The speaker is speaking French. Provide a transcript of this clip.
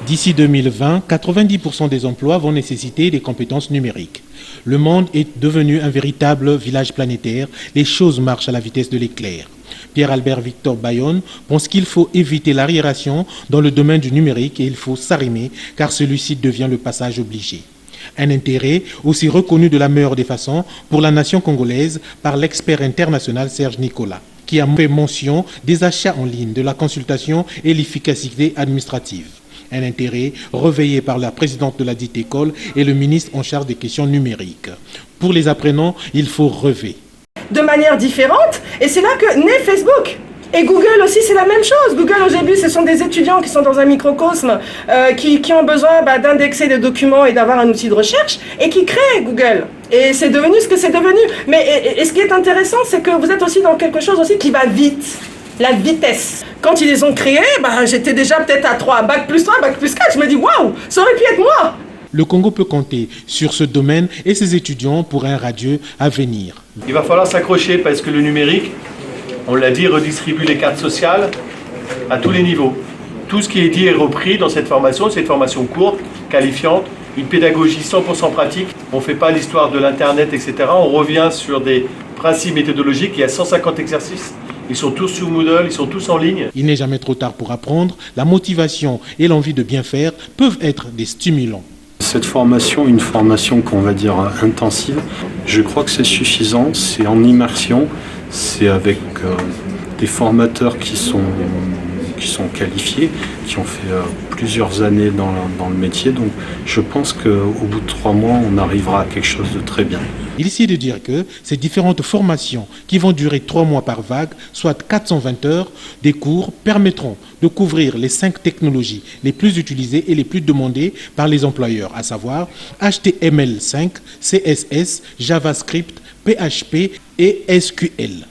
D'ici 2020, 90% des emplois vont nécessiter des compétences numériques. Le monde est devenu un véritable village planétaire. Les choses marchent à la vitesse de l'éclair. Pierre-Albert Victor Bayonne pense qu'il faut éviter l'arriération dans le domaine du numérique et il faut s'arrimer car celui-ci devient le passage obligé. Un intérêt aussi reconnu de la meilleure des façons pour la nation congolaise par l'expert international Serge Nicolas, qui a fait mention des achats en ligne, de la consultation et l'efficacité administrative. Un intérêt réveillé par la présidente de la dite école et le ministre en charge des questions numériques. Pour les apprenants, il faut rêver. De manière différente, et c'est là que naît Facebook. Et Google aussi, c'est la même chose. Google, au début, ce sont des étudiants qui sont dans un microcosme, qui ont besoin d'indexer des documents et d'avoir un outil de recherche, et qui créent Google. Et c'est devenu ce que c'est devenu. Mais et ce qui est intéressant, c'est que vous êtes aussi dans quelque chose aussi qui va vite. La vitesse. Quand ils les ont créés, j'étais déjà peut-être à 3, bac plus 3, bac plus 4. Je me dis, waouh, ça aurait pu être moi. Le Congo peut compter sur ce domaine et ses étudiants pour un radieux avenir. Il va falloir s'accrocher parce que le numérique, on l'a dit, redistribue les cartes sociales à tous les niveaux. Tout ce qui est dit est repris dans cette formation. C'est une formation courte, qualifiante, une pédagogie 100% pratique. On ne fait pas l'histoire de l'Internet, etc. On revient sur des principes méthodologiques. Il y a 150 exercices. Ils sont tous sur Moodle, ils sont tous en ligne. Il n'est jamais trop tard pour apprendre. La motivation et l'envie de bien faire peuvent être des stimulants. Cette formation, une formation qu'on va dire intensive, je crois que c'est suffisant. C'est en immersion, c'est avec des formateurs qui sont qualifiés, qui ont fait plusieurs années dans le métier. Donc je pense qu'au bout de 3 mois, on arrivera à quelque chose de très bien. Il est ici de dire que ces différentes formations qui vont durer 3 mois par vague, soit 420 heures des cours, permettront de couvrir les 5 technologies les plus utilisées et les plus demandées par les employeurs, à savoir HTML5, CSS, JavaScript, PHP et SQL.